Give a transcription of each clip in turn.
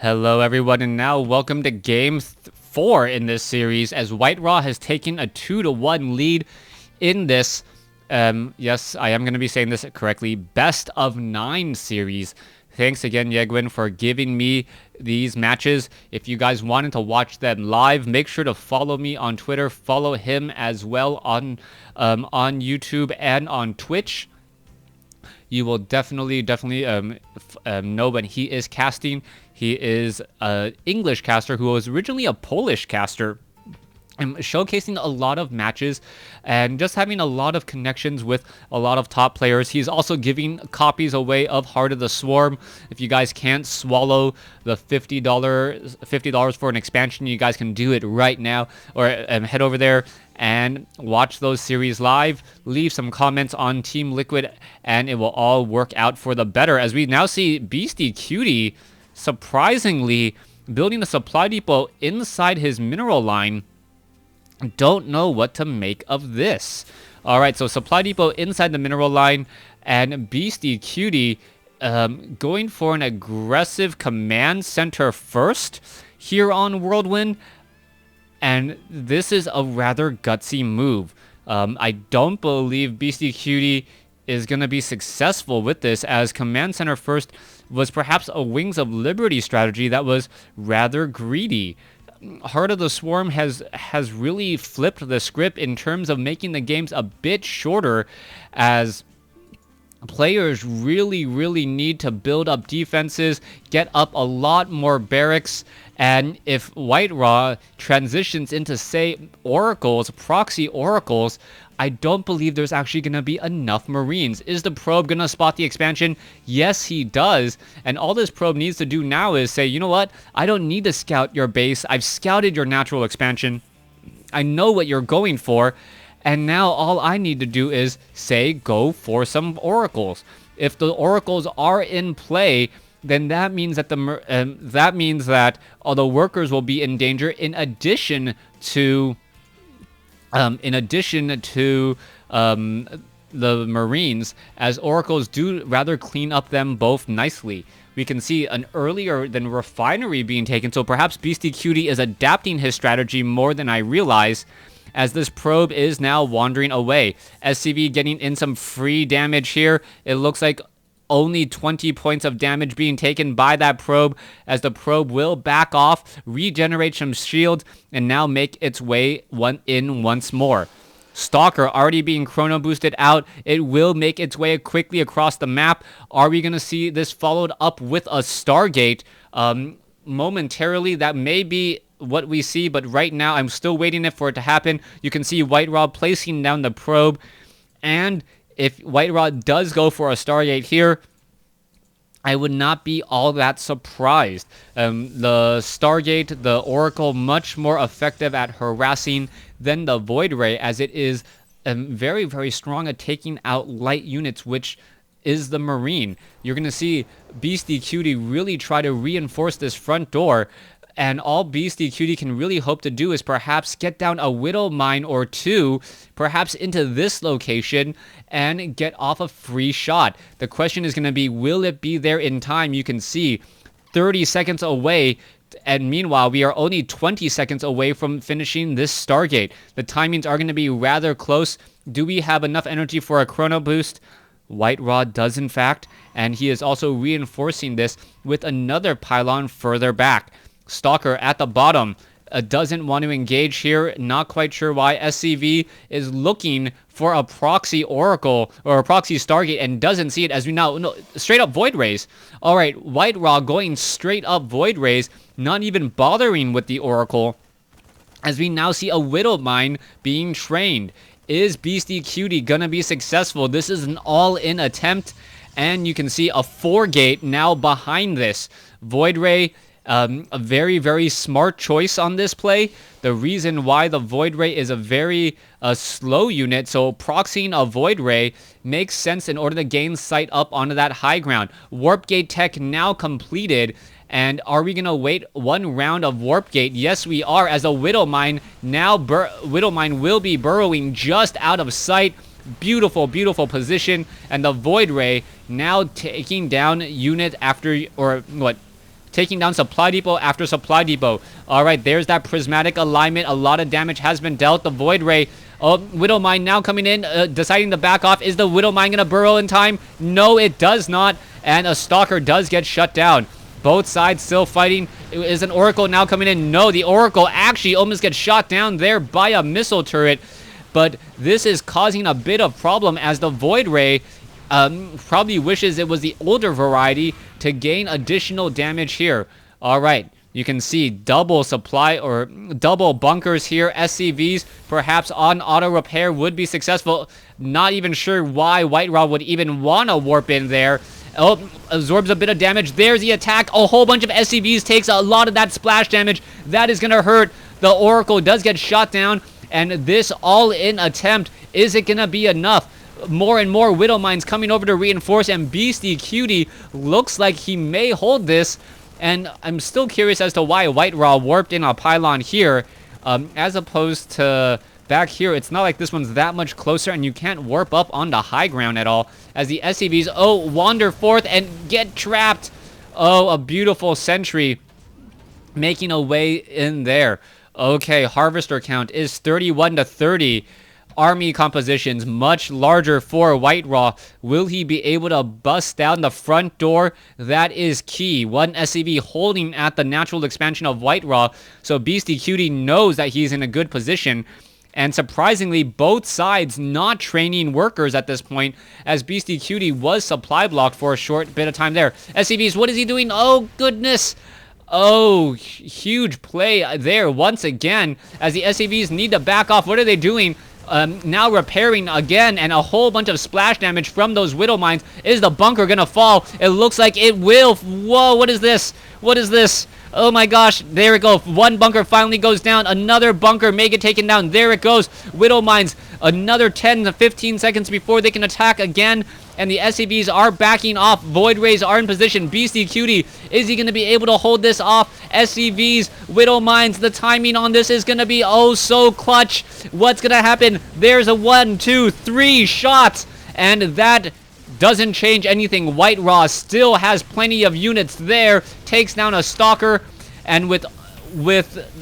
Hello everyone, and now welcome to Game 4 in this series as WhiteRa has taken a 2-1 lead in this, yes, I am going to be saying this correctly, best of 9 series. Thanks again, Yegwin, for giving me these matches. If you guys wanted to watch them live, make sure to follow me on Twitter, follow him as well on YouTube and on Twitch. You will definitely know when he is casting. He is an English caster who was originally a Polish caster, and showcasing a lot of matches and just having a lot of connections with a lot of top players. He's also giving copies away of Heart of the Swarm. If you guys can't swallow the $50 for an expansion, you guys can do it right now, or head over there and watch those series live. Leave some comments on Team Liquid and it will all work out for the better, as we now see BeastyQT surprisingly building a supply depot inside his mineral line. Don't know what to make of this. Alright, so supply depot inside the mineral line, and BeastyQT going for an aggressive command center first here on Whirlwind. And this is a rather gutsy move. I don't believe BeastyQT is going to be successful with this, as command center first was perhaps a Wings of Liberty strategy that was rather greedy. Heart of the Swarm has really flipped the script in terms of making the games a bit shorter, as players really need to build up defenses, get up a lot more barracks, and if WhiteRa transitions into, say, oracles, proxy oracles, I don't believe there's actually going to be enough Marines. Is the probe going to spot the expansion? Yes, he does. And all this probe needs to do now is say, you know what? I don't need to scout your base. I've scouted your natural expansion. I know what you're going for. And now all I need to do is say, go for some oracles. If the oracles are in play, then that means that all the workers will be in danger, in addition to the Marines, as oracles do rather clean up them both nicely. We can see an earlier than refinery being taken, so perhaps BeastyQT is adapting his strategy more than I realize, as this probe is now wandering away. SCV getting in some free damage here. It looks like only 20 points of damage being taken by that probe, as the probe will back off, regenerate some shield, and now make its way once more. Stalker already being chrono boosted out. It will make its way quickly across the map. Are we going to see this followed up with a Stargate? Momentarily, that may be what we see, but right now I'm still waiting for it to happen. You can see WhiteRa placing down the probe, and if WhiteRa does go for a Stargate here, I would not be all that surprised. The Stargate, the Oracle, much more effective at harassing than the WhiteRa, as it is very strong at taking out light units, which is the Marine. You're going to see BeastyQT really try to reinforce this front door, and all BeastyQT can really hope to do is perhaps get down a Widow Mine or two, perhaps into this location, and get off a free shot. The question is going to be, will it be there in time? You can see 30 seconds away, and meanwhile, we are only 20 seconds away from finishing this Stargate. The timings are going to be rather close. Do we have enough energy for a chrono boost? WhiteRa does, in fact, and he is also reinforcing this with another pylon further back. Stalker at the bottom doesn't want to engage here. Not quite sure why. SCV is looking for a proxy oracle or a proxy Stargate and doesn't see it, as we now no, straight up Void Rays. All right, WhiteRa going straight up Void Rays, not even bothering with the oracle, as we now see a Widow Mine being trained. Is BeastyQT gonna be successful? This is an all-in attempt, and you can see a 4-gate now behind this. Void Ray, a very smart choice on this play. The reason why the Void Ray is a very slow unit, so proxying a Void Ray makes sense in order to gain sight up onto that high ground. Warp Gate tech now completed, and are we going to wait one round of Warp Gate? Yes, we are, as a Widow Mine now, Widow Mine will be burrowing just out of sight. Beautiful position, and the Void Ray now taking down unit after, or what, taking down supply depot after supply depot. All right, there's that prismatic alignment. A lot of damage has been dealt. The Void Ray, Widowmine now coming in, deciding to back off. Is the Widowmine going to burrow in time? No, it does not. And a Stalker does get shut down. Both sides still fighting. Is an Oracle now coming in? No, the Oracle actually almost gets shot down there by a missile turret. But this is causing a bit of problem as the Void Ray probably wishes it was the older variety to gain additional damage here. All right, you can see double supply or double bunkers here. SCVs perhaps on auto repair would be successful. Not even sure why WhiteRa would even want to warp in there. Oh, absorbs a bit of damage. There's the attack. A whole bunch of SCVs takes a lot of that splash damage. That is going to hurt. The Oracle does get shot down. And this all-in attempt, is it going to be enough? More and more Widow Mines coming over to reinforce, and BeastyQT looks like he may hold this. And I'm still curious as to why WhiteRa warped in a pylon here, as opposed to back here. It's not like this one's that much closer, and you can't warp up onto high ground at all. As the SCVs, wander forth and get trapped. Oh, a beautiful sentry making a way in there. Okay, harvester count is 31 to 30. Army compositions much larger for WhiteRa. Will he be able to bust down the front door? That is key. One SCV holding at the natural expansion of WhiteRa, so BeastyQT knows that he's in a good position. And surprisingly, both sides not training workers at this point, as BeastyQT was supply blocked for a short bit of time there. SCVs, what is he doing? Oh, goodness. Oh, huge play there once again, as the SCVs need to back off. What are they doing? Now repairing again, and a whole bunch of splash damage from those Widow Mines. Is the bunker gonna fall? It looks like it will. Whoa, what is this? What is this? Oh my gosh, there it goes. One bunker finally goes down. Another bunker may get taken down. There it goes. Widow Mines, another 10 to 15 seconds before they can attack again. And the SCVs are backing off. Void Rays are in position. BeastyQT, is he going to be able to hold this off? SCVs, Widow Mines, the timing on this is going to be oh so clutch. What's going to happen? There's a 1, 2, 3 shots. And that doesn't change anything. WhiteRa still has plenty of units there. Takes down a Stalker. And with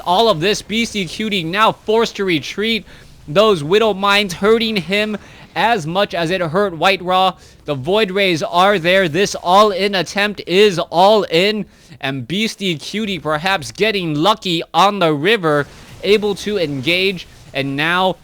all of this, BeastyQT now forced to retreat. Those Widow Mines hurting him as much as it hurt WhiteRa. The Void Rays are there. This all-in attempt is all in. And BeastyQT perhaps getting lucky on the river, able to engage, and now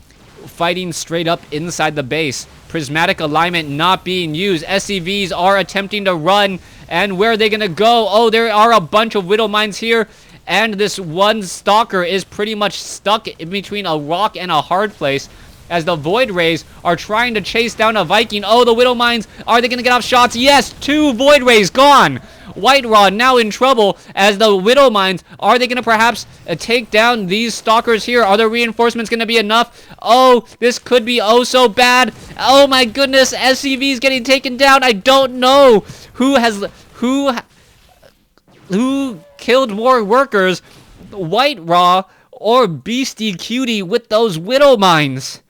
fighting straight up inside the base. Prismatic alignment not being used. SCVs are attempting to run. And where are they going to go? Oh, there are a bunch of Widow Mines here. And this one Stalker is pretty much stuck in between a rock and a hard place, as the Void Rays are trying to chase down a Viking. Oh, the Widow Mines, are they going to get off shots? Yes, 2 Void Rays gone. WhiteRa now in trouble, as the Widow Mines, are they going to perhaps take down these Stalkers here? Are the reinforcements going to be enough? Oh, this could be oh so bad. Oh my goodness, SCV's getting taken down. I don't know who killed more workers, WhiteRa or BeastyQT with those Widow Mines.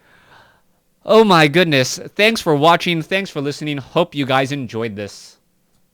Oh my goodness. Thanks for watching. Thanks for listening. Hope you guys enjoyed this.